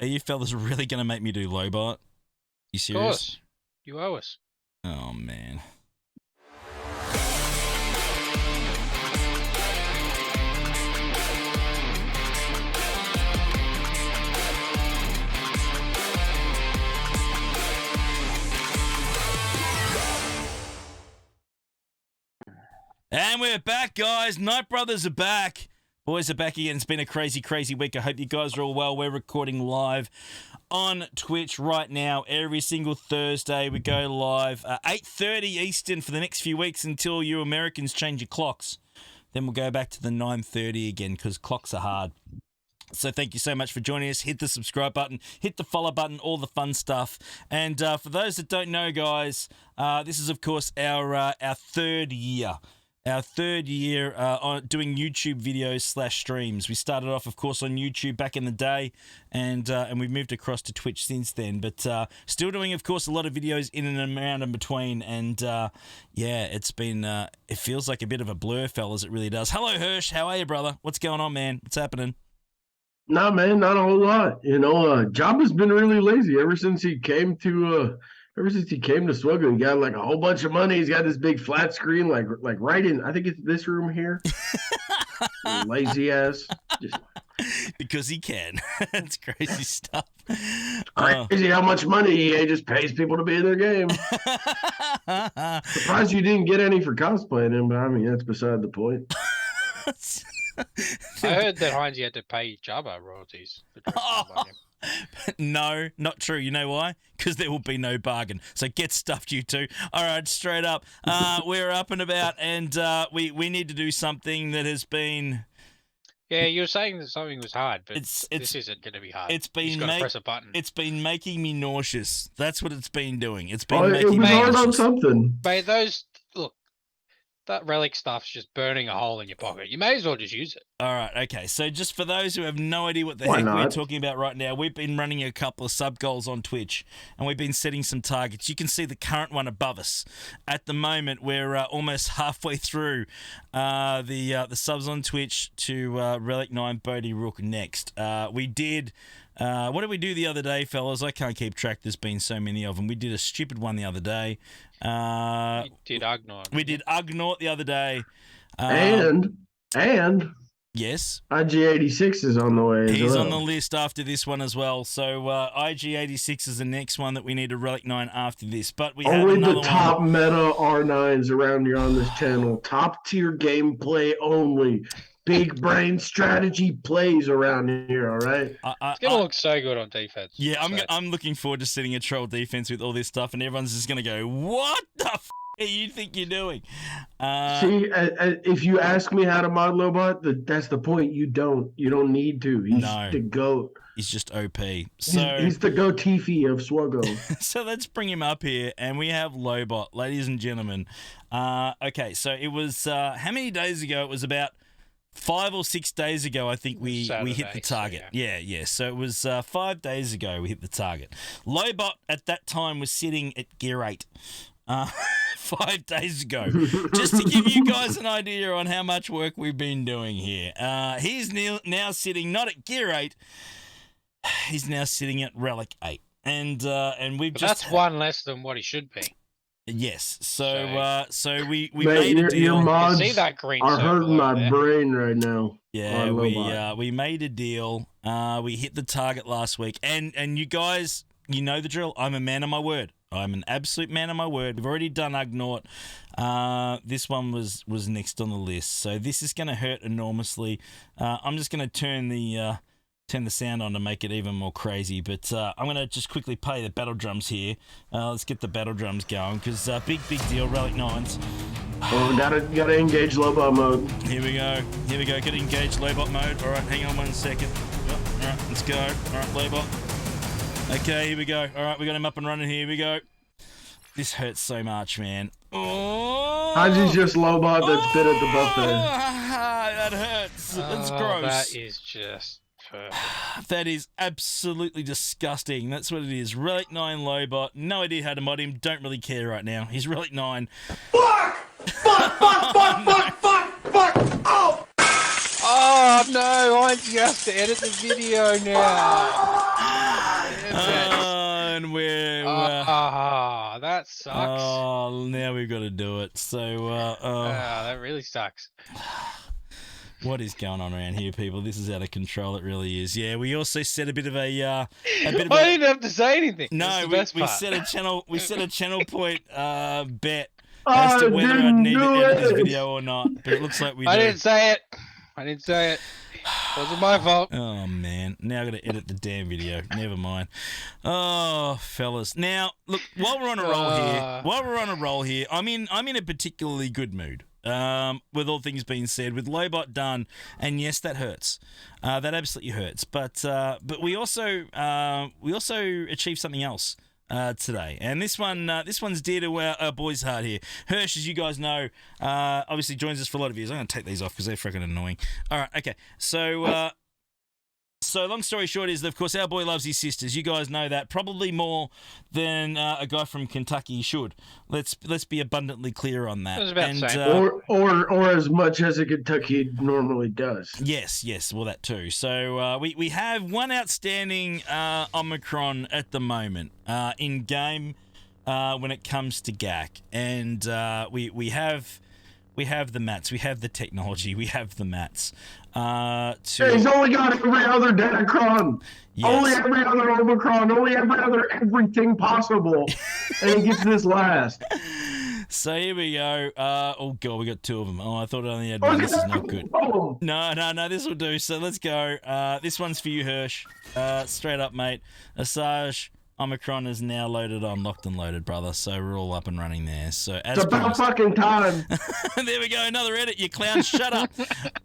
Are you fellas really going to make me do Lobot? You serious? Of course. You owe us. Oh, man. And we're back, guys. Night Brothers are back. Boys are back again. It's been a crazy, crazy week. I hope you guys are all well. We're recording live on Twitch right now. Every single Thursday we go live 8:30 Eastern for the next few weeks until you Americans change your clocks. Then we'll go back to the 9:30 again because clocks are hard. So thank you so much for joining us. Hit the subscribe button, hit the follow button, all the fun stuff. And for those that don't know, guys, this is, of course, our third year. Our third year on doing YouTube videos / streams. We started off, of course, on YouTube back in the day, and we've moved across to Twitch since then. But still doing, of course, a lot of videos in and around in between. And yeah, it's been it feels like a bit of a blur, fellas. It really does. Hello, Hirsch. How are you, brother? What's going on, man? What's happening? Nah, man, not a whole lot. You know, Jabba's been really lazy ever since he came to Swuggle. He got like a whole bunch of money. He's got this big flat screen, like right in. I think it's this room here. Lazy ass. Just because he can. It's crazy stuff. crazy how much money he just pays people to be in their game. Surprised you didn't get any for cosplaying him, but I mean that's beside the point. I heard that Heinz had to pay Jabba royalties for dressing up him. No, not true. You know why? Because there will be no bargain. So get stuffed, you two. All right, straight up. We're up and about, and we need to do something that has been... Yeah, you were saying that something was hard, but this isn't going to be hard. It's been you just got to press a button. It's been making me nauseous. That's what it's been doing. It's Oh, been it making was me hard on nauseous. something. Mate, that relic stuff's just burning a hole in your pocket. You may as well just use it. All right, okay. So just for those who have no idea what the Why heck we're not? talking about right now, we've been running a couple of sub goals on Twitch, and we've been setting some targets. You can see the current one above us. At the moment, we're almost halfway through the subs on Twitch to Relic 9 Bodhi Rook next. We did... what did we do the other day, fellas? I can't keep track. There's been so many of them. We did a stupid one the other day. You did Ugnaught. We did Ugnaught the other day. And yes, IG-86 is on the way as he's well. on the list after this one as well. So IG-86 is the next one that we need to Relic 9 after this. But we have Only another the top one. meta R9s around here on this channel. Top tier gameplay only. Big brain strategy plays around here, all right? It's going to look so good on defense. Yeah, So- I'm looking forward to setting a troll defense with all this stuff, and everyone's just going to go, what the f*** do you think you're doing? See, if you ask me how to mod Lobot, that's the point. You don't need to. He's the GOAT. He's just OP. So He's the Goatifi of Swuggo. So let's bring him up here, and we have Lobot, ladies and gentlemen. Okay, so it was, how many days ago? It was about 5 or 6 days ago, I think we hit the target. So yeah. So it was 5 days ago we hit the target. Lobot at that time was sitting at gear 8. 5 days ago. Just to give you guys an idea on how much work we've been doing here. He's now sitting not at gear 8. He's now sitting at Relic 8. And we've But just... that's one less than what he should be. Yes. So we Mate, made a your deal. mods See that green are circle hurting over my there? brain right now. Yeah, on Lobot. we made a deal. We hit the target last week, and you guys, you know the drill. I'm a man of my word. I'm an absolute man of my word. We've already done Ugnaught. This one was next on the list, so this is going to hurt enormously. I'm just going to turn the sound on to make it even more crazy, but I'm going to just quickly play the battle drums here. Let's get the battle drums going, because big deal, Relic 9s. Oh, gotta engage Lobot mode. Here we go. Get engage Lobot mode. All right, hang on 1 second. All right, let's go. All right, Lobot. Okay, here we go. All right, we got him up and running here. Here we go. This hurts so much, man. Oh! How's just Lobot that's been at the buffet? That hurts. That's gross. That is just perfect. That is absolutely disgusting. That's what it is. Relic 9 Lobot. No idea how to mod him. Don't really care right now. He's Relic 9. Fuck! Oh! Oh no, I just have to edit the video now. that sucks. Oh, now we've got to do it. So, That really sucks. what is going on around here, people? This is out of control. It really is. Yeah, we also set a bit of a bit of I a didn't have to say anything. no. That's the We best part. set a channel point bet as to whether I'd need to edit this video or not. But it looks like we do. I didn't say it. Wasn't my fault. Oh man, now I got to edit the damn video. Never mind. Oh, fellas. Now, look, while we're on a roll here, I'm in a particularly good mood. With all things being said, with Lobot done, and yes, that hurts. That absolutely hurts. But we also achieved something else today, and this one's dear to our boy's heart here. Hirsch, as you guys know, obviously joins us for a lot of years. I'm going to take these off because they're freaking annoying. All right, okay. So long story short is that, of course, our boy loves his sisters. You guys know that probably more than a guy from Kentucky should. Let's be abundantly clear on that. I was about to say. Or as much as a Kentucky normally does. Yes, well, that too. So we have one outstanding Omicron at the moment in game when it comes to GAC, and we have the mats, we have the technology, we have the mats. He's only got every other Datacron. Yes. Only every other Omicron. Only every other everything possible. And he gets this last. So here we go. Oh god, we got two of them. Oh, I thought I only had one. This is not good. No, this will do. So let's go. This one's for you, Hirsch. Straight up, mate. Asajj Omicron is now loaded on, locked and loaded, brother. So we're all up and running there. So as it's about fucking time. There we go, another edit, you clown. Shut up.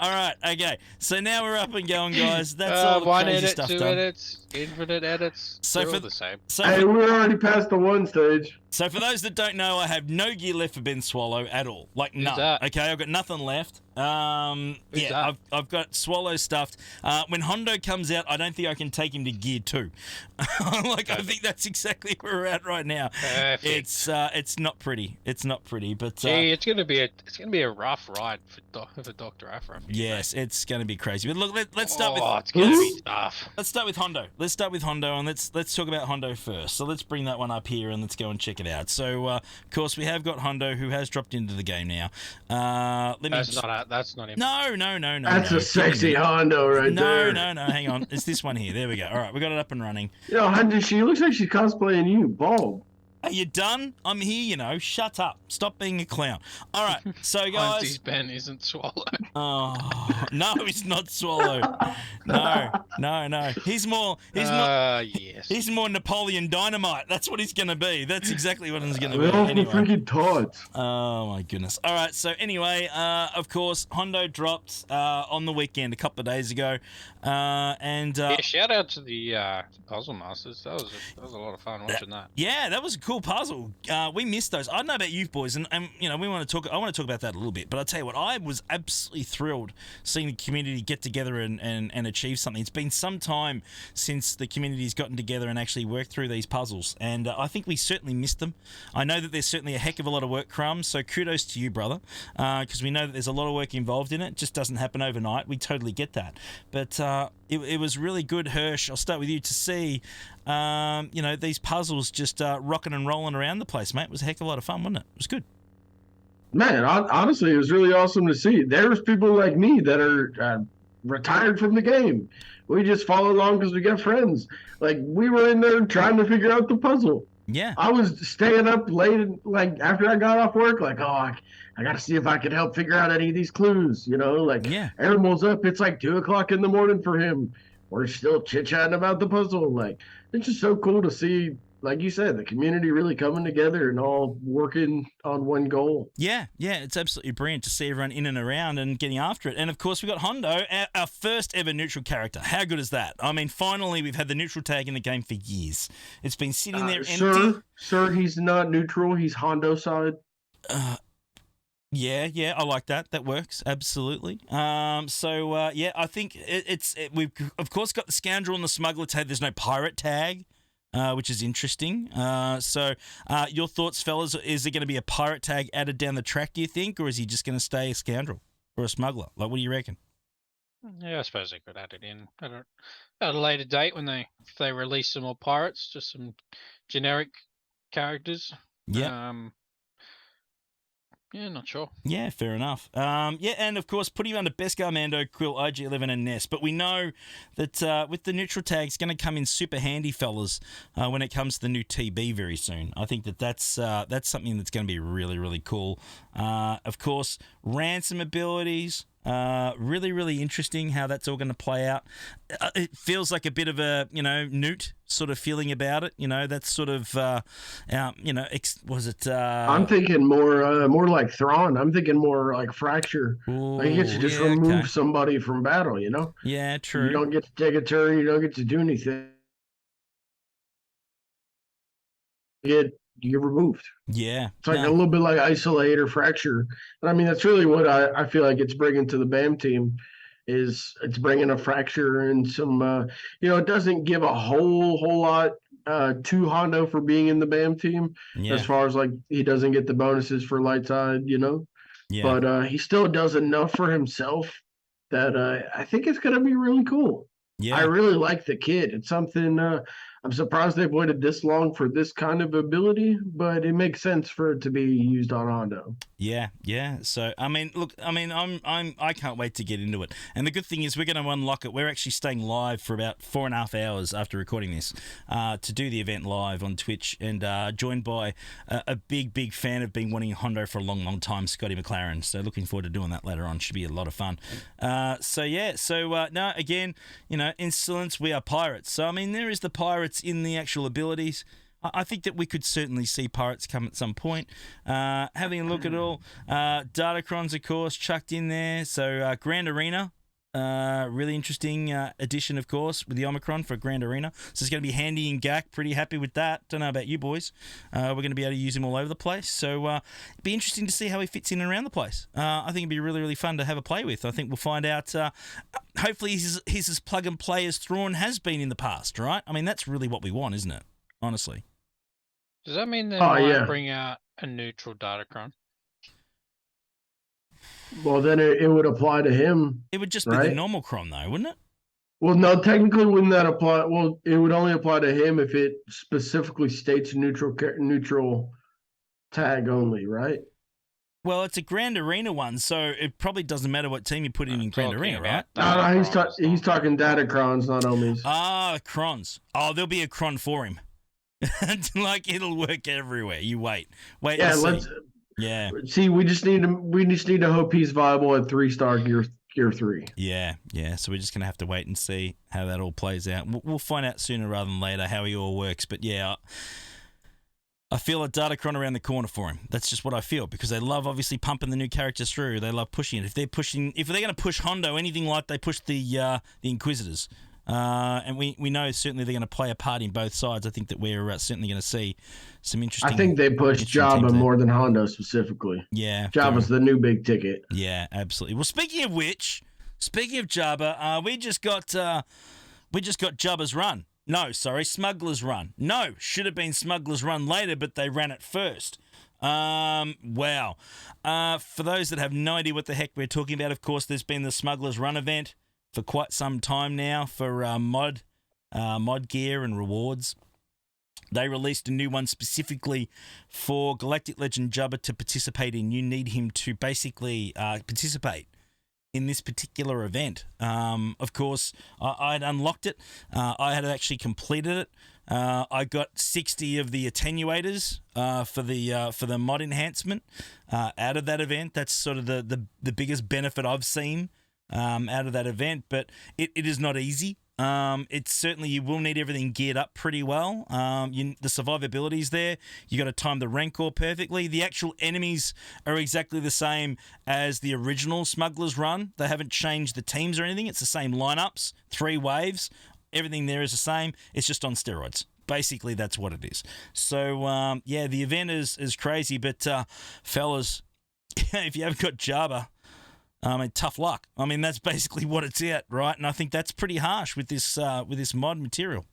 All right, okay. So now we're up and going, guys. That's all the one crazy edit, stuff two done. edits, infinite edits. So They're all the same. Hey, we're already past the one stage. So for those that don't know, I have no gear left for Ben Swallow at all. Like none. Okay, I've got nothing left. I've got Swallow stuffed. When Hondo comes out, I don't think I can take him to gear 2. I think that's exactly where we're at right now. Perfect. It's not pretty. It's not pretty, but gee, it's gonna be a rough ride for Dr. Aphra. Yes, it's gonna be crazy. But look, let's start with. It's gonna be tough. Let's start with Hondo. And let's talk about Hondo first. So let's bring that one up here and let's go and check it out. So of course we have got Hondo, who has dropped into the game now. That's not him. No. That's a sexy Hondo right there. No. Hang on. It's this one here. There we go. All right, we got it up and running. Hondo, she looks like she's cosplaying you, bald. Are you done? I'm here, Shut up. Stop being a clown. All right, so guys. Hunty's Ben isn't Swallow. Oh, no, he's not Swallow. No. He's more Napoleon Dynamite. That's what he's going to be. That's exactly what he's going to be. Anyway. Freaking tots. Oh, my goodness. All right, so anyway, of course, Hondo dropped on the weekend a couple of days ago. Shout out to the Puzzle Masters. That was a lot of fun watching that. Yeah, that was a cool puzzle. We missed those. I don't know about you boys, and we want to talk. I want to talk about that a little bit. But I'll tell you what, I was absolutely thrilled seeing the community get together and achieve something. It's been some time since the community's gotten together and actually worked through these puzzles, and I think we certainly missed them. I know that there's certainly a heck of a lot of work, Crumbs. So kudos to you, brother, because we know that there's a lot of work involved in it. It just doesn't happen overnight. We totally get that, but. It was really good, Hirsch. I'll start with you to see, these puzzles just rocking and rolling around the place, mate. It was a heck of a lot of fun, wasn't it? It was good. Man, honestly, it was really awesome to see. There's people like me that are retired from the game. We just follow along because we got friends. Like, we were in there trying to figure out the puzzle. Yeah. I was staying up late, like, after I got off work, like, I got to see if I can help figure out any of these clues, Animal's up. It's like 2:00 in the morning for him. We're still chit-chatting about the puzzle. Like, it's just so cool to see, like you said, the community really coming together and all working on one goal. Yeah, it's absolutely brilliant to see everyone in and around and getting after it. And, of course, we got Hondo, our first ever neutral character. How good is that? I mean, finally, we've had the neutral tag in the game for years. It's been sitting there empty. Sir, he's not neutral. He's Hondo side. Yeah, I like that. That works absolutely. I think we've of course got the scoundrel and the smuggler tag. There's no pirate tag, which is interesting. Your thoughts, fellas? Is there going to be a pirate tag added down the track? Do you think, or is he just going to stay a scoundrel or a smuggler? Like, what do you reckon? Yeah, I suppose they could add it in at a later date if they release some more pirates, just some generic characters. Yeah. Yeah, not sure. Yeah, fair enough. Yeah, and of course, put him under Beskar, Mando, Quill, IG-11, and Ness. But we know that with the neutral tag, it's going to come in super handy, fellas, when it comes to the new TB very soon. I think that's something that's going to be really, really cool. Of course, ransom abilities. Really, really interesting how that's all going to play out. It feels like a bit of a, Newt sort of feeling about it. That's sort of, was it? I'm thinking more like Thrawn. I'm thinking more like Fracture. Like you get to just remove somebody from battle, Yeah, true. You don't get to take a turn. You don't get to do anything. You get removed. Yeah. It's like a little bit like Isolate or Fracture. And I mean, that's really what I feel like it's bringing to the BAM team is it's bringing a Fracture and some, it doesn't give a whole lot to Hondo for being in the BAM team as far as like he doesn't get the bonuses for light side, but he still does enough for himself that I think it's going to be really cool. Yeah. I really like the kid. It's something I'm surprised they've waited this long for this kind of ability, but it makes sense for it to be used on Hondo. Yeah. So I can't wait to get into it. And the good thing is we're going to unlock it. We're actually staying live for about 4.5 hours after recording this to do the event live on Twitch, and joined by a big fan of being wanting Hondo for a long time, Scotty McLaren. So looking forward to doing that later on. Should be a lot of fun. Insolence, we are pirates. So I mean, there is the pirates in the actual abilities. I think that we could certainly see pirates come at some point. Having a look at all, Datacrons, of course, chucked in there. So Grand Arena, really interesting addition, of course, with the Omicron for Grand Arena. So it's going to be handy in GAC. Pretty happy with that. Don't know about you boys. We're going to be able to use him all over the place. So it'd be interesting to see how he fits in and around the place. I think it'd be really, really fun to have a play with. I think we'll find out. Hopefully he's as plug and play as Thrawn has been in the past, right? I mean, that's really what we want, isn't it? Honestly. Does that mean they might bring out a neutral Datacron? Well, then it would apply to him. It would just be the normal Cron, though, wouldn't it? Well, no, technically wouldn't that apply? Well, it would only apply to him if it specifically states neutral tag only, right? Well, it's a Grand Arena one, so it probably doesn't matter what team you put in Grand Arena, right? No, he's talking Datacrons, not Omis. Ah, Crons. Oh, there'll be a Cron for him. Like it'll work everywhere. You wait. Yeah, let's. Yeah. See, we just need to hope he's viable at 3-star gear 3. Yeah. So we're just gonna have to wait and see how that all plays out. We'll find out sooner rather than later how he all works. But yeah, I feel a Datacron around the corner for him. That's just what I feel, because they love obviously pumping the new characters through. They love pushing it. If they're going to push Hondo anything like they pushed the Inquisitors. And we know certainly they're going to play a part in both sides. I think that we're certainly going to see some interesting. I think they pushed Jabba more than Hondo specifically. Yeah, Jabba's the new big ticket. Yeah, absolutely. Well, speaking of Jabba, we just got Jabba's Run. No, sorry, Smugglers Run. No, should have been Smugglers Run later, but they ran it first. Wow. For those that have no idea what the heck we're talking about, of course, there's been the Smugglers Run event for quite some time now for mod gear and rewards. They released a new one specifically for Galactic Legend Jabba to participate in. You need him to basically participate in this particular event. Of course, I had unlocked it. I had actually completed it. I got 60 of the attenuators for the mod enhancement out of that event. That's sort of the biggest benefit I've seen out of that event, but it is not easy. It's certainly, you will need everything geared up pretty well. The survivability is there. You got to time the Rancor perfectly. The actual enemies are exactly the same as the original Smugglers Run. They haven't changed the teams or anything. It's the same lineups, 3 waves. Everything there is the same. It's just on steroids. Basically, that's what it is. So, the event is crazy, but fellas, if you haven't got Jabba, tough luck. I mean, that's basically what it's at, right? And I think that's pretty harsh with this mod material.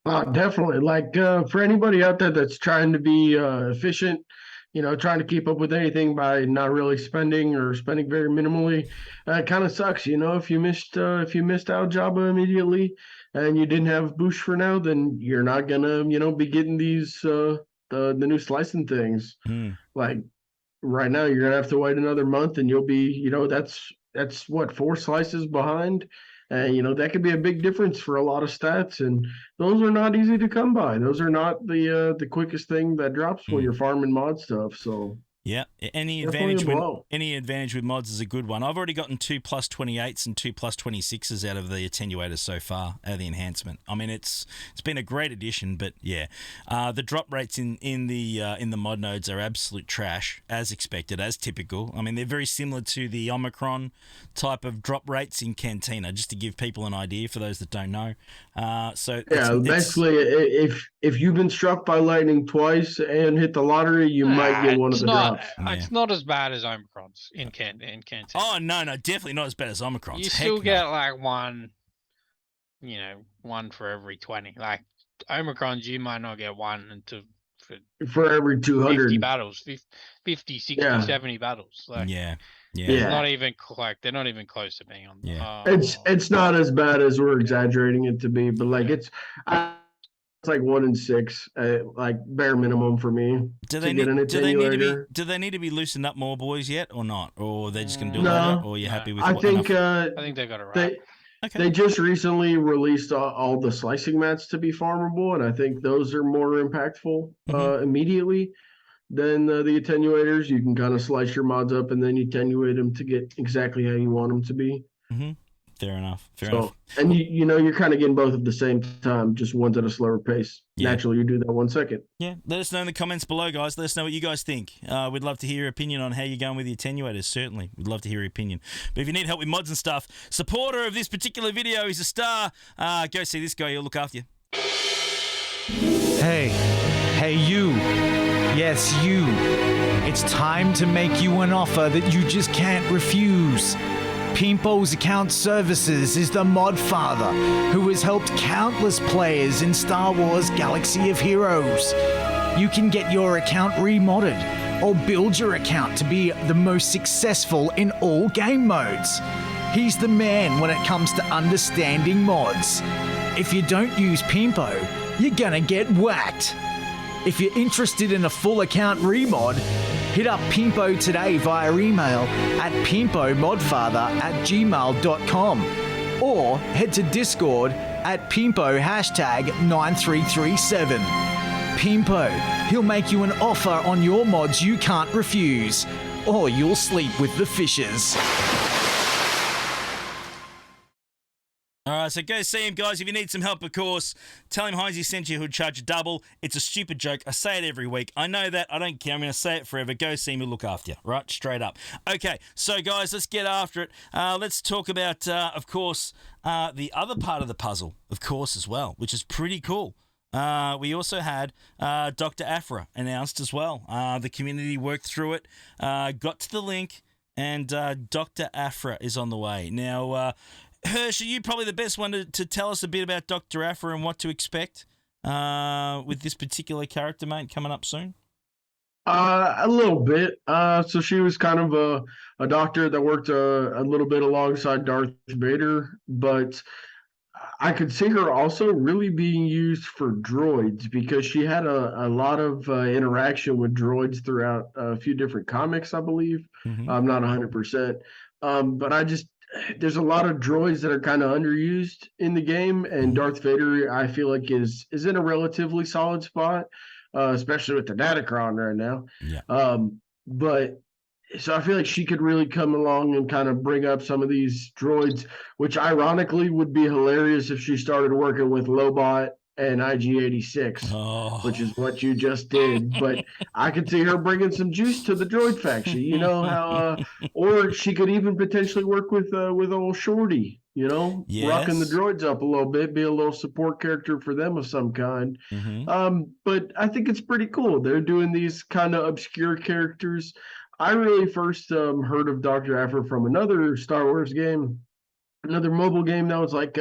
Definitely. Like for anybody out there that's trying to be efficient, trying to keep up with anything by not really spending or spending very minimally, it kind of sucks. If you missed out Jabba immediately, and you didn't have Boosh for now, then you're not gonna, be getting these the new slicing things. Like right now, you're gonna have to wait another month, and you'll be, that's what, 4 slices behind. And that could be a big difference for a lot of stats, and those are not easy to come by. Those are not the quickest thing that drops when you're farming mod stuff. So yeah, any definitely a advantage blow. any advantage with mods is a good one. I've already gotten 2 plus 28s and 2 plus 26s out of the attenuators so far, out of the enhancement. I mean, it's been a great addition, but yeah, the drop rates in the mod nodes are absolute trash, as expected, as typical. I mean, they're very similar to the Omicron type of drop rates in Cantina, just to give people an idea for those that don't know. So Yeah, basically, if you've been struck by lightning twice and hit the lottery, you might get one of the drops. It's not as bad as Omicron's in Cantina. Oh no, definitely not as bad as Omicron's. You still get like one for every 20. Like Omicron's, you might not get one until for every 200 50 battles, 50, 60, 70 battles. Like, yeah. Not even like they're not even close to being on. Yeah, it's not as bad as we're exaggerating it to be, but like it's like 1 in 6, like bare minimum for me. Do they need to be loosened up more, boys, yet, or not? Or they're just gonna do it later? Or are you happy with? I think they got it right. They just recently released all the slicing mats to be farmable, and I think those are more impactful immediately than the attenuators. You can kind of slice your mods up and then you attenuate them to get exactly how you want them to be. Fair enough. And you're kind of getting both at the same time, just one's at a slower pace. Yeah. Naturally, you do that 1 second. Yeah, let us know in the comments below, guys. Let us know what you guys think. We'd love to hear your opinion on how you're going with the attenuators, certainly. We'd love to hear your opinion. But if you need help with mods and stuff, supporter of this particular video is a star. Go see this guy. He'll look after you. Hey, you. Yes, you. It's time to make you an offer that you just can't refuse. Pimpo's Account Services is the mod father who has helped countless players in Star Wars Galaxy of Heroes. You can get your account remodded or build your account to be the most successful in all game modes. He's the man when it comes to understanding mods. If you don't use Pimpo, you're gonna get whacked. If you're interested in a full account remod, hit up Pimpo today via email at pimpomodfather@gmail.com or head to Discord at Pimpo #9337. Pimpo, he'll make you an offer on your mods you can't refuse, or you'll sleep with the fishes. All right, so go see him, guys. If you need some help, of course, tell him Heinzie sent you, who'd charge you double. It's a stupid joke. I say it every week. I know that. I don't care. I'm going to say it forever. Go see him. He'll look after you, right? Straight up. Okay, so, guys, let's get after it. Let's talk about, of course, the other part of the puzzle, of course, as well, which is pretty cool. We also had Dr. Aphra announced as well. The community worked through it, got to the link, and Dr. Aphra is on the way. Now, Hirsch, are you probably the best one to tell us a bit about Dr. Aphra and what to expect with this particular character, mate, coming up soon? A little bit. So she was kind of a doctor that worked a little bit alongside Darth Vader, but I could see her also really being used for droids because she had a lot of interaction with droids throughout a few different comics, I believe. I'm not 100%. But there's a lot of droids that are kind of underused in the game, and Darth Vader, I feel like, is in a relatively solid spot, especially with the Datacron right now. Yeah. But so I feel like she could really come along and kind of bring up some of these droids, which ironically would be hilarious if she started working with Lobot and IG-86, which is what you just did. But I could see her bringing some juice to the droid faction. You know how, or she could even potentially work with old Shorty. Rocking the droids up a little bit, be a little support character for them of some kind. But I think it's pretty cool. They're doing these kind of obscure characters. I really first heard of Dr. Aphra from another Star Wars game, another mobile game that was like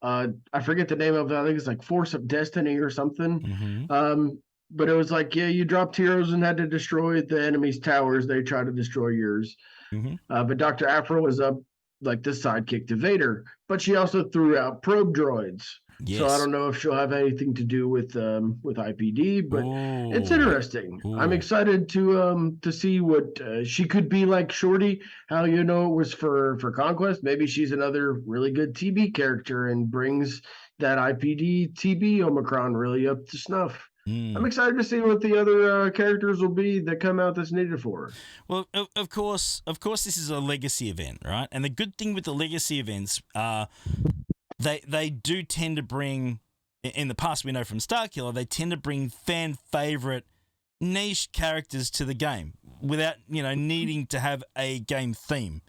I forget the name of it. I think it's like Force of Destiny or something. But it was like, you dropped heroes and had to destroy the enemy's towers. They tried to destroy yours. But Dr. Aphra was like the sidekick to Vader, but she also threw out probe droids. Yes. So I don't know if she'll have anything to do with IPD, but it's Ooh. interesting. I'm Ooh. excited to see what she could be like. Shorty, how it was for Conquest. Maybe she's another really good TB character and brings that IPD TB Omicron really up to snuff. I'm excited to see what the other characters will be that come out that's needed for her. Well, of course, this is a legacy event, right? And the good thing with the legacy events, they do tend to bring. In the past, we know from Starkiller, they tend to bring fan favorite niche characters to the game without needing to have a game theme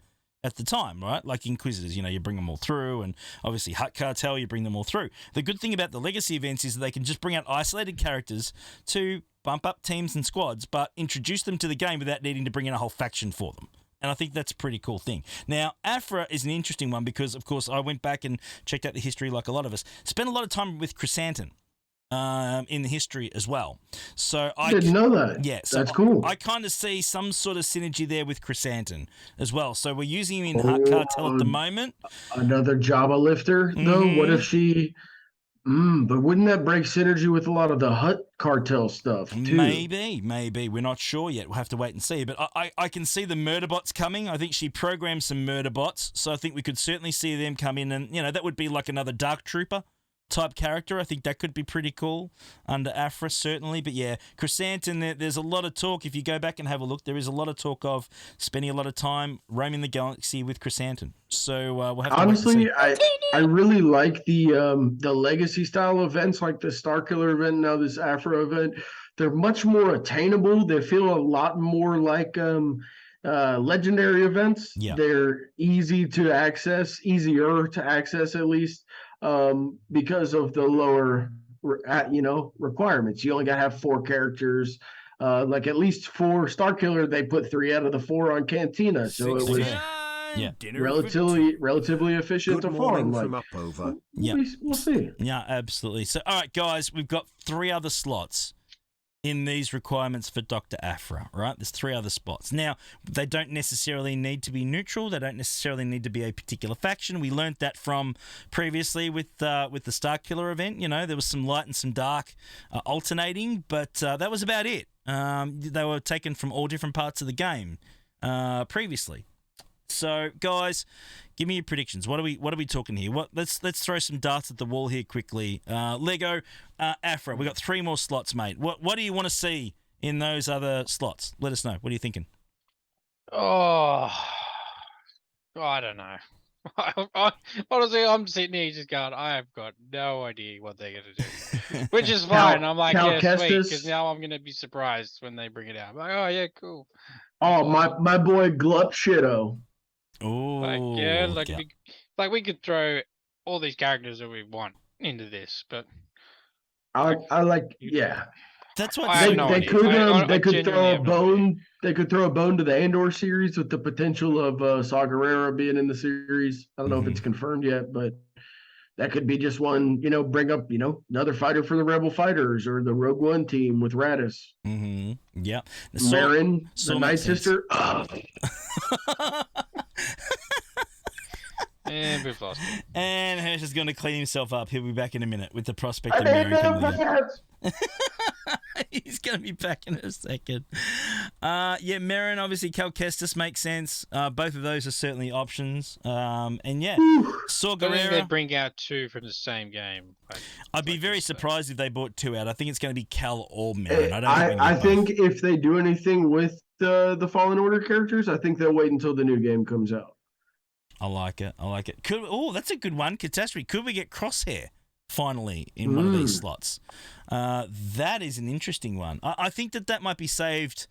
at the time, right? Like Inquisitors, you bring them all through, and obviously Hut Cartel, you bring them all through. The good thing about the legacy events is that they can just bring out isolated characters to bump up teams and squads, but introduce them to the game without needing to bring in a whole faction for them. And I think that's a pretty cool thing. Now, Aphra is an interesting one because, of course, I went back and checked out the history like a lot of us. Spent a lot of time with Chrysanthemum in the history as well. So I didn't know that. Yeah, so that's cool. I kind of see some sort of synergy there with Chrysanthemum as well. So we're using him in Hut Cartel at the moment. Another Jabba lifter, though. What if she... but wouldn't that break synergy with a lot of the Hut Cartel stuff, too? Maybe. We're not sure yet. We'll have to wait and see. But I can see the murder bots coming. I think she programmed some murder bots. So I think we could certainly see them come in. And, that would be like another Dark Trooper type character. I think that could be pretty cool under Aphra, certainly. But yeah, Chrysanthemum, there's a lot of talk. If you go back and have a look, there is a lot of talk of spending a lot of time roaming the galaxy with Chrysanthemum. So we'll have to honestly, wait and see. I really like the legacy style events like the Starkiller event, now this Aphra event. They're much more attainable. They feel a lot more like legendary events. Yeah. They're easier to access at least. Because of the lower, requirements. You only got to have 4 characters, like at least 4 Starkiller. They put 3 out of the 4 on Cantina, so it was relatively efficient to farm. Like, from up over. Yeah, we'll see. Yeah, absolutely. So, all right, guys, we've got 3 other slots in these requirements for Dr. Aphra, right? There's 3 other spots. Now, they don't necessarily need to be neutral. They don't necessarily need to be a particular faction. We learned that from previously with the Starkiller event. There was some light and some dark alternating, but that was about it. They were taken from all different parts of the game previously. So, guys, give me your predictions. What are we talking here? Let's throw some darts at the wall here quickly. Lego, Aphra, we got 3 more slots, mate. What do you want to see in those other slots? Let us know. What are you thinking? Oh, I don't know. Honestly, I'm sitting here just going, I have got no idea what they're going to do, which is fine. I'm like, yeah, sweet, because now I'm going to be surprised when they bring it out. I'm like, oh, yeah, cool. Oh, my boy Glup Shitto. Oh, we could throw all these characters that we want into this, but I like, yeah. That's what they could throw a bone. They could throw a bone to the Andor series with the potential of Saw Gerrera being in the series. I don't know if it's confirmed yet, but that could be just one. Bring up another fighter for the Rebel Fighters or the Rogue One team with Radis. Mm-hmm. Yeah, Marin, the Night Sister. And we've lost him. And Hirsch is going to clean himself up. He'll be back in a minute with the prospect of Marin coming in. He's going to be back in a second. Marin, obviously, Cal Kestis makes sense. Both of those are certainly options. And yeah, Saw Gerrera. I think they bring out 2 from the same game. I'd be very surprised if they brought 2 out. I think it's going to be Cal or Marin. I think if they do anything with the Fallen Order characters, I think they'll wait until the new game comes out. I like it. That's a good one. Catastrophe. Could we get Crosshair finally in one of these slots? That is an interesting one. I think that might be saved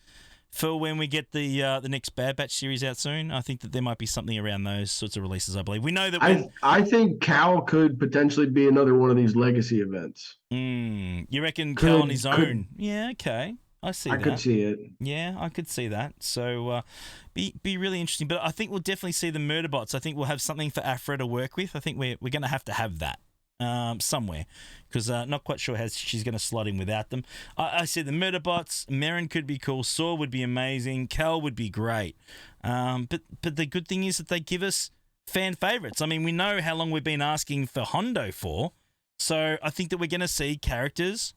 for when we get the next Bad Batch series out soon. I think that there might be something around those sorts of releases, I believe. We know that I think Cal could potentially be another one of these legacy events. You reckon Cal on his own? Yeah, okay. I see that. I could see it. Yeah, I could see that. So be really interesting. But I think we'll definitely see the murder bots. I think we'll have something for Aphra to work with. I think we're going to have that somewhere because not quite sure how she's going to slot in without them. I said the murder bots. Marin could be cool. Saw would be amazing. Cal would be great. But the good thing is that they give us fan favorites. I mean, we know how long we've been asking for Hondo for, so I think that we're going to see characters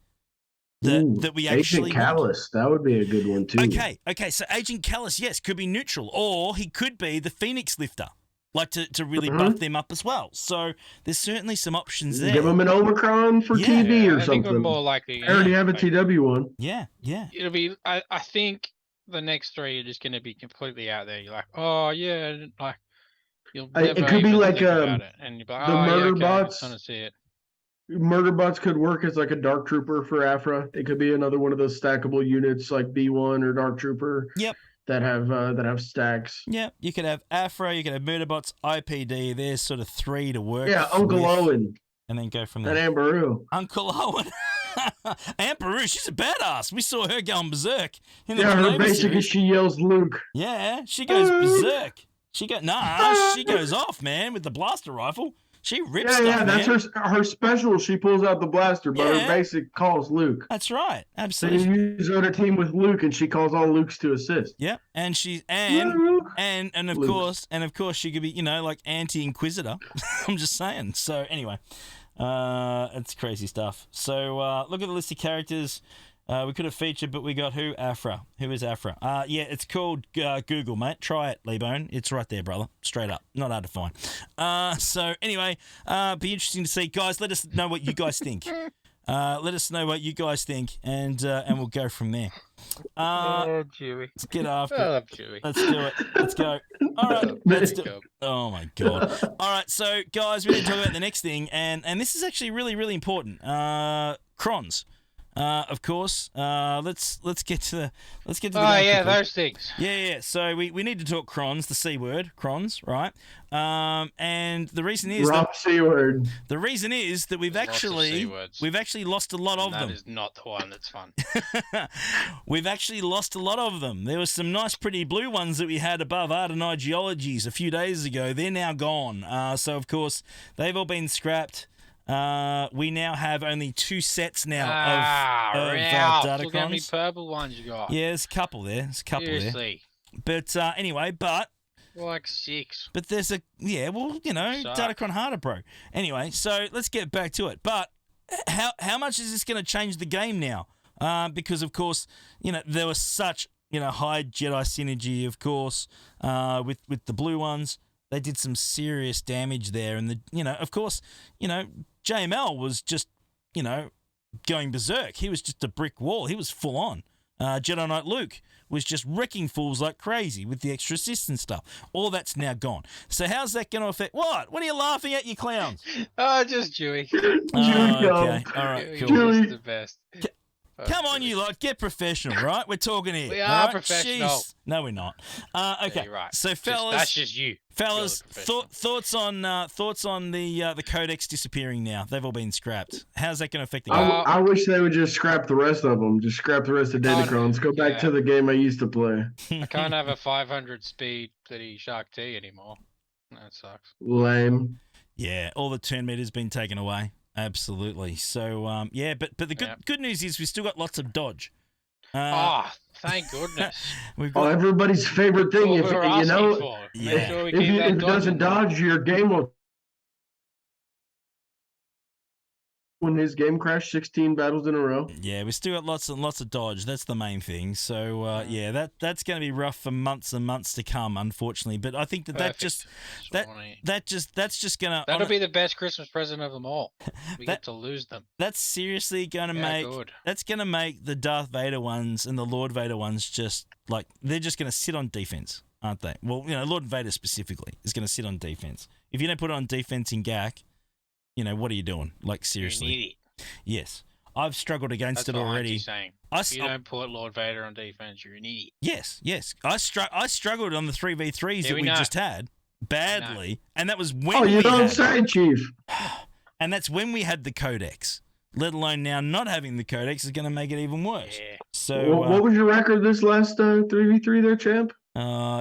that we actually Agent Callus, that would be a good one too. Okay. So Agent Callus, yes, could be neutral, or he could be the Phoenix Lifter, like to really buff them up as well. So there's certainly some options there. Give him an Omicron for TB or I think something. we're more likely. I already have a TW one. Yeah. It'll be. I think the next 3 are just going to be completely out there. You're like, oh yeah, like you'll never it could be even like think about it, and you're like, the oh, murder yeah, okay, bots. I want to see it. Murder bots could work as like a Dark Trooper for Aphra. It could be another one of those stackable units like B1 or Dark Trooper. Yep. That have stacks. Yeah, you could have Aphra, you could have Murderbots, IPD. There's sort of 3 to work. Yeah, Uncle Owen. And then go from there. And Amberu. Uncle Owen. Amberu, she's a badass. We saw her going berserk. Her basically she yells Luke. Yeah, she goes berserk. She goes off, man, with the blaster rifle. She rips stuff, man. That's her special. She pulls out the blaster, but her basic calls Luke. That's right, absolutely. So you use her on a team with Luke, and she calls all Lukes to assist. Yeah, and of course she could be, like anti-Inquisitor. I'm just saying. So anyway, it's crazy stuff. So look at the list of characters. We could have featured, but we got who? Aphra. Who is Aphra? Yeah, it's called Google, mate. Try it, Lebone. It's right there, brother. Straight up. Not hard to find. So anyway, be interesting to see. Guys, let us know what you guys think. Let us know what you guys think, and we'll go from there. Chewy. Let's get after I love Chewy. Let's do it. Let's go. All right. Let's do it. Oh, my God. All right. So, guys, we're going to talk about the next thing, and this is actually really, really important. Crons. Of course. Let's get to the those things. Yeah. So we need to talk Crons, the C word, Crons, right? And the reason is C word. The reason is that we've actually lost a lot of them. That is not the one that's fun. We've actually lost a lot of them. There were some nice, pretty blue ones that we had above Art and Geologies a few days ago. They're now gone. So of course they've all been scrapped. We now have only 2 sets now of Datacrons. Look how many purple ones you got. Yeah, there's a couple there. Seriously. But anyway, like 6. But there's Datacron harder, bro. Anyway, so let's get back to it. But how much is this going to change the game now? Because of course, there was such high Jedi synergy, of course, with the blue ones. They did some serious damage there, and of course, JML was just, going berserk. He was just a brick wall. He was full on. Jedi Knight Luke was just wrecking fools like crazy with the extra assists and stuff. All that's now gone. So how's that going to affect? What are you laughing at, you clowns? Oh, just Chewy. Okay. All right, cool. Chewy's the best. Come on, you lot, get professional, right? We're talking here. We are right? professional. Jeez. No, we're not. Okay, yeah, you're right. So, fellas, that's just you. Fellas, thoughts on the codex disappearing now? They've all been scrapped. How's that going to affect the game? I wish they would just scrap the rest of them. Just scrap the rest of Datacrons. Go back to the game I used to play. I can't have a 500 speed bloody Shark T anymore. That sucks. Lame. Yeah, all the turn meter's been taken away. Absolutely. So, but the good news is we've still got lots of dodge. Thank goodness. We've got everybody's favorite thing. If it doesn't dodge, your game will. When his game crashed 16 battles in a row. Yeah, we still got lots and lots of dodge. That's the main thing. So that's going to be rough for months and months to come, unfortunately. But I think that's just going to. That'll be the best Christmas present of them all. We get to lose them. That's seriously going to make. Good. That's going to make the Darth Vader ones and the Lord Vader ones just like they're just going to sit on defense, aren't they? Well, Lord Vader specifically is going to sit on defense. If you don't put it on defense in GAC. What are you doing? Like, seriously. You're an idiot. Yes. I've struggled against it already. Saying. If you don't put Lord Vader on defense, you're an idiot. Yes. I struggled on the 3v3s that we just had badly, and that was when you don't say, Chief. And that's when we had the Codex. Let alone now not having the Codex is going to make it even worse. Yeah. So, what was your record this last 3v3 there, champ?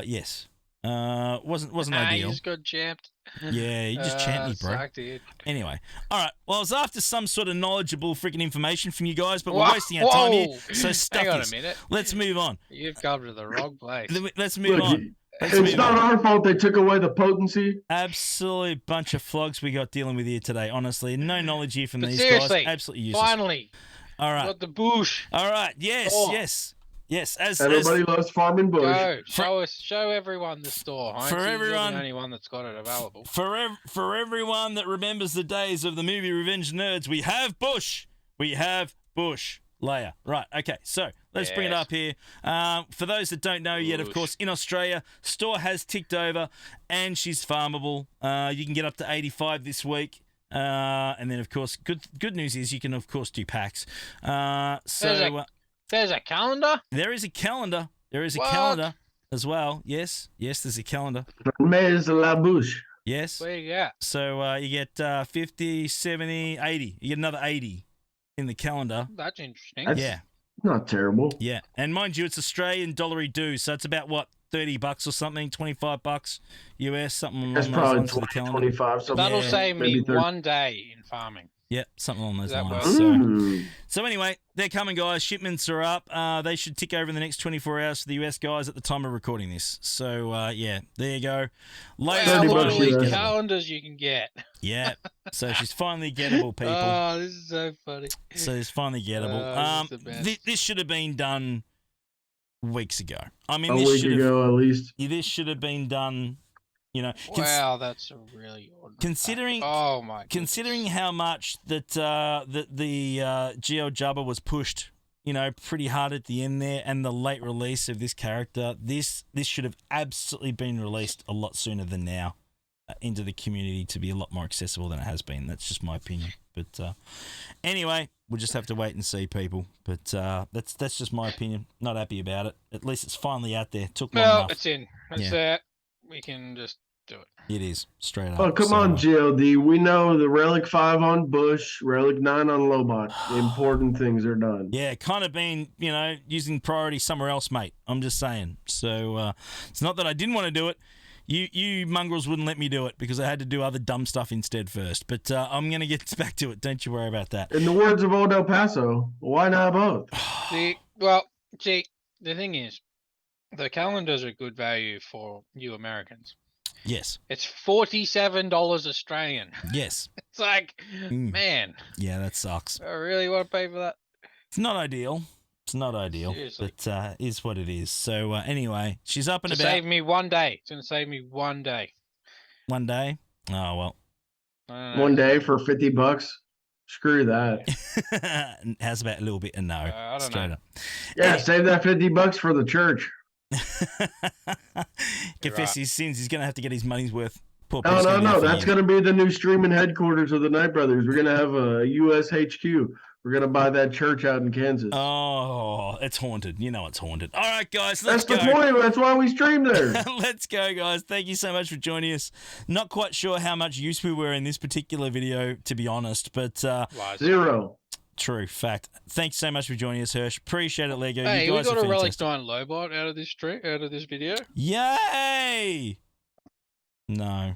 Yes. Wasn't ideal. You just got champed. Yeah, you just champ me, bro. Sucked, dude. Anyway, all right. Well, I was after some sort of knowledgeable freaking information from you guys, but we're wasting our time here. So stuff Hang on a minute. Let's move on. You've come to the wrong place. Let's move on. It's not our fault they took away the potency. Absolute bunch of flogs we got dealing with here today. Honestly, no knowledge here from these seriously, guys. Absolutely useless. Finally. All right. Got the bush. All right. Yes. Oh. Yes. As Everybody loves farming bush. Go. Show everyone the store. For everyone, you're the only one that's got it available. For everyone that remembers the days of the movie Revenge Nerds, we have bush. We have bush. Leia. Right, okay, so let's bring it up here. For those that don't know yet, of course, in Australia, store has ticked over and she's farmable. You can get up to 85 this week. And then, of course, good news is you can, of course, do packs. There's a calendar? There is a calendar. There is a calendar as well. Yes, there's a calendar. Mais la bouche. Yes. Where you get? So you get 50, 70, 80. You get another 80 in the calendar. That's interesting. Yeah. Not terrible. Yeah. And mind you, it's Australian dollary due, so it's about what, $30 or something, $25 US, something along That's those probably lines for the 20, calendar. 25, something. That'll save me 30. 1 day in farming. Yeah, something along those That lines. works. So anyway, they're coming, guys. Shipments are up. They should tick over in the next 24 hours for the US guys at the time of recording this. So, yeah, there you go. Wow, look at all these gettable. calendars you can get. Yeah. So she's finally gettable, people. Oh, this is so funny. So it's finally gettable. This is the best. This should have been done weeks ago. I mean, A this week should ago, at least. this should have been done. You know, Wow, that's a really odd considering pack. Oh my considering how much that the GL Jubba was pushed, you know, pretty hard at the end there, and the late release of this character, this should have absolutely been released a lot sooner than now into the community to be a lot more accessible than it has been. That's just my opinion. But anyway, we'll just have to wait and see, people. But that's just my opinion. Not happy about it. At least it's finally out there. Took long enough. It's in. It's there. We can just do it. It is straight up. Oh, come on, GLD. We know the Relic 5 on Bush, Relic 9 on Lobot. The important things are done. Yeah, kind of been, you know, using priority somewhere else, mate. I'm just saying. So it's not that I didn't want to do it. You mongrels wouldn't let me do it because I had to do other dumb stuff instead first. But I'm going to get back to it. Don't you worry about that. In the words of Old El Paso, why not both? The thing is, the calendars are good value for you Americans. Yes. It's $47 Australian. Yes. It's like, man. Yeah, that sucks. I really want to pay for that. It's not ideal. It's not ideal. Seriously. But is what it is. So anyway, she's up and about. Save me 1 day. It's going to save me 1 day. 1 day? Oh, well. 1 day for $50? Screw that. How's about a little bit of no? I don't Straight know. up. Yeah, save that $50 for the church. Confess his sins. He's going to have to get his money's worth. Poor No. That's going to be the new streaming headquarters of the Knight Brothers. We're going to have a US HQ. We're going to buy that church out in Kansas. Oh, it's haunted. You know it's haunted. All right, guys, That's let's go. the point. That's why we stream there. Let's go, guys. Thank you so much for joining us. Not quite sure how much use we were in this particular video, to be honest, but 0. True fact. Thanks so much for joining us, Hirsch. Appreciate it, Lego. Hey, you we guys got are a Relic fantastic. 9 Lobot out of this video. Yay! No.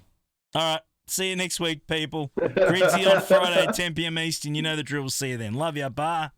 All right. See you next week, people. Gridsy on Friday, 10 p.m. Eastern. You know the drill. See you then. Love ya. Bye.